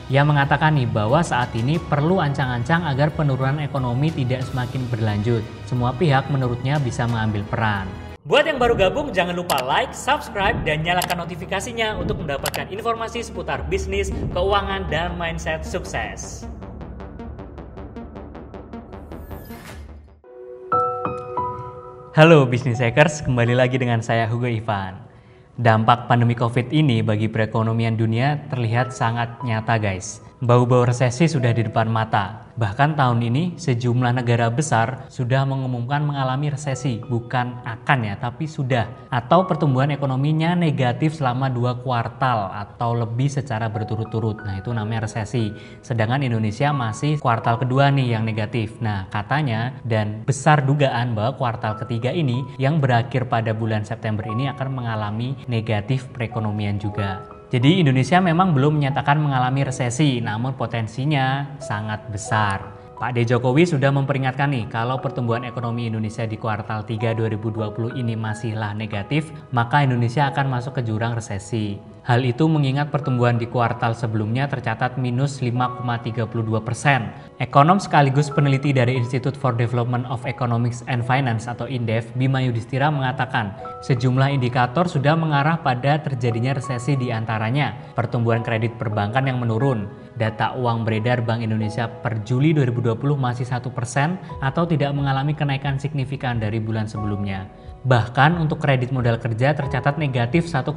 Ia mengatakan nih bahwa saat ini perlu ancang-ancang agar penurunan ekonomi tidak semakin berlanjut. Semua pihak menurutnya bisa mengambil peran. Buat yang baru gabung, jangan lupa like, subscribe, dan nyalakan notifikasinya untuk mendapatkan informasi seputar bisnis, keuangan, dan mindset sukses. Halo Business Hackers, kembali lagi dengan saya Hugo Ivan. Dampak pandemi COVID ini bagi perekonomian dunia terlihat sangat nyata guys. Bau-bau resesi sudah di depan mata. Bahkan tahun ini sejumlah negara besar sudah mengumumkan mengalami resesi. Bukan akan ya, tapi sudah. Atau pertumbuhan ekonominya negatif selama 2 kuartal atau lebih secara berturut-turut. Nah itu namanya resesi. Sedangkan Indonesia masih kuartal kedua nih yang negatif. Nah katanya dan besar dugaan bahwa kuartal ketiga ini yang berakhir pada bulan September ini akan mengalami negatif perekonomian juga. Jadi Indonesia memang belum menyatakan mengalami resesi, namun potensinya sangat besar. Pak D. Jokowi sudah memperingatkan nih, kalau pertumbuhan ekonomi Indonesia di kuartal 3 2020 ini masihlah negatif, maka Indonesia akan masuk ke jurang resesi. Hal itu mengingat pertumbuhan di kuartal sebelumnya tercatat minus 5,32%. Ekonom sekaligus peneliti dari Institute for Development of Economics and Finance atau INDEF, Bima Yudhistira mengatakan, sejumlah indikator sudah mengarah pada terjadinya resesi di antaranya pertumbuhan kredit perbankan yang menurun. Data uang beredar Bank Indonesia per Juli 2020 masih 1% atau tidak mengalami kenaikan signifikan dari bulan sebelumnya. Bahkan untuk kredit modal kerja tercatat negatif 1,7%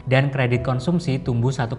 dan kredit konsumsi tumbuh 1,5%.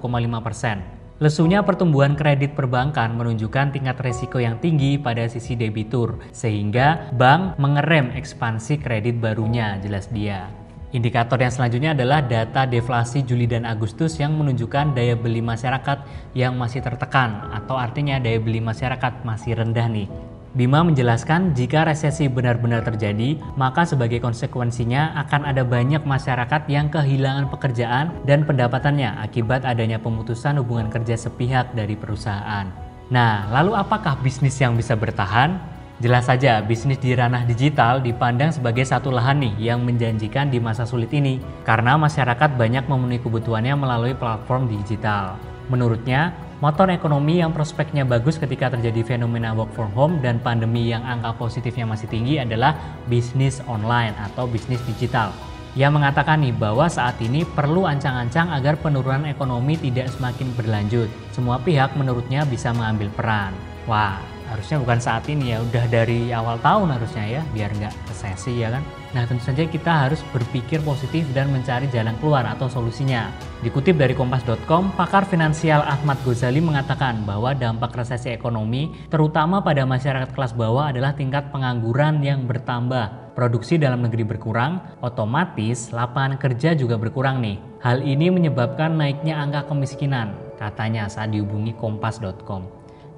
Lesunya pertumbuhan kredit perbankan menunjukkan tingkat risiko yang tinggi pada sisi debitur, sehingga bank mengerem ekspansi kredit barunya, jelas dia. Indikator yang selanjutnya adalah data deflasi Juli dan Agustus yang menunjukkan daya beli masyarakat yang masih tertekan, atau artinya daya beli masyarakat masih rendah nih. Bima menjelaskan jika resesi benar-benar terjadi, maka sebagai konsekuensinya akan ada banyak masyarakat yang kehilangan pekerjaan dan pendapatannya akibat adanya pemutusan hubungan kerja sepihak dari perusahaan. Nah, lalu apakah bisnis yang bisa bertahan? Jelas saja, bisnis di ranah digital dipandang sebagai satu lahan nih yang menjanjikan di masa sulit ini, karena masyarakat banyak memenuhi kebutuhannya melalui platform digital. Menurutnya, motor ekonomi yang prospeknya bagus ketika terjadi fenomena work from home dan pandemi yang angka positifnya masih tinggi adalah bisnis online atau bisnis digital. Ia mengatakan nih bahwa saat ini perlu ancang-ancang agar penurunan ekonomi tidak semakin berlanjut. Semua pihak menurutnya bisa mengambil peran. Wah, harusnya bukan saat ini ya, udah dari awal tahun harusnya ya, biar nggak resesi ya kan. Nah tentu saja kita harus berpikir positif dan mencari jalan keluar atau solusinya. Dikutip dari kompas.com, pakar finansial Ahmad Ghazali mengatakan bahwa dampak resesi ekonomi terutama pada masyarakat kelas bawah adalah tingkat pengangguran yang bertambah. Produksi dalam negeri berkurang, otomatis lapangan kerja juga berkurang nih. Hal ini menyebabkan naiknya angka kemiskinan, katanya saat dihubungi kompas.com.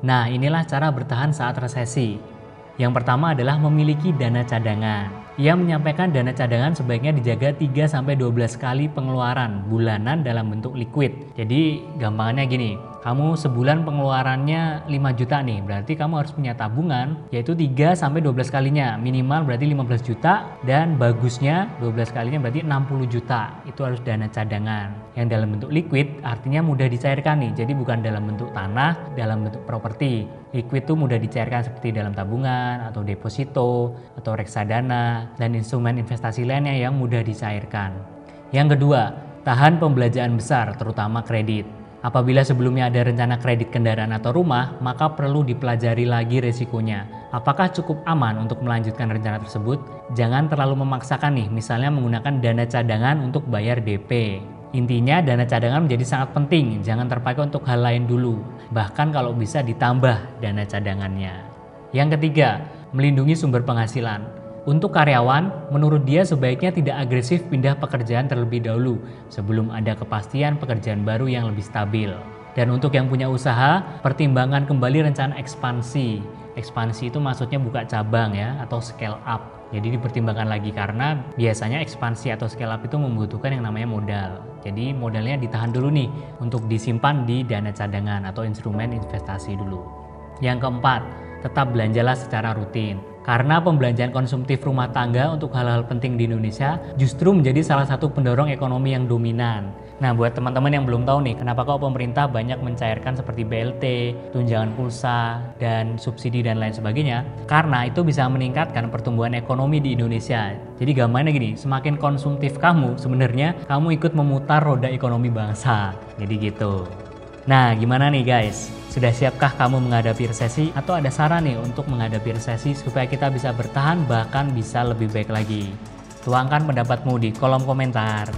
Nah inilah cara bertahan saat resesi. Yang pertama adalah memiliki dana cadangan. Ia menyampaikan dana cadangan sebaiknya dijaga 3-12 kali pengeluaran bulanan dalam bentuk liquid. Jadi gampangannya gini, kamu sebulan pengeluarannya 5 juta nih, berarti kamu harus punya tabungan yaitu 3-12 kalinya, minimal berarti 15 juta dan bagusnya 12 kalinya berarti 60 juta. Itu harus dana cadangan. Yang dalam bentuk liquid artinya mudah dicairkan nih, jadi bukan dalam bentuk tanah, dalam bentuk properti. Liquid itu mudah dicairkan seperti dalam tabungan atau deposito atau reksadana dan instrumen investasi lainnya yang mudah dicairkan. Yang kedua, tahan pembelanjaan besar terutama kredit. Apabila sebelumnya ada rencana kredit kendaraan atau rumah, maka perlu dipelajari lagi resikonya. Apakah cukup aman untuk melanjutkan rencana tersebut? Jangan terlalu memaksakan nih, misalnya menggunakan dana cadangan untuk bayar DP. Intinya dana cadangan menjadi sangat penting, jangan terpakai untuk hal lain dulu. Bahkan kalau bisa ditambah dana cadangannya. Yang ketiga, melindungi sumber penghasilan. Untuk karyawan, menurut dia sebaiknya tidak agresif pindah pekerjaan terlebih dahulu sebelum ada kepastian pekerjaan baru yang lebih stabil. Dan untuk yang punya usaha, pertimbangkan kembali rencana ekspansi. Ekspansi itu maksudnya buka cabang ya atau scale up. Jadi dipertimbangkan lagi karena biasanya ekspansi atau scale up itu membutuhkan yang namanya modal. Jadi modalnya ditahan dulu nih untuk disimpan di dana cadangan atau instrumen investasi dulu. Yang keempat, tetap belanjalah secara rutin. Karena pembelanjaan konsumtif rumah tangga untuk hal-hal penting di Indonesia justru menjadi salah satu pendorong ekonomi yang dominan. Nah, buat teman-teman yang belum tahu nih, kenapa kok pemerintah banyak mencairkan seperti BLT, tunjangan pulsa, dan subsidi dan lain sebagainya? Karena itu bisa meningkatkan pertumbuhan ekonomi di Indonesia. Jadi gambarnya gini, semakin konsumtif kamu, sebenarnya kamu ikut memutar roda ekonomi bangsa. Jadi gitu. Nah, gimana nih guys? Sudah siapkah kamu menghadapi resesi? Atau ada saran nih untuk menghadapi resesi supaya kita bisa bertahan bahkan bisa lebih baik lagi? Tuangkan pendapatmu di kolom komentar.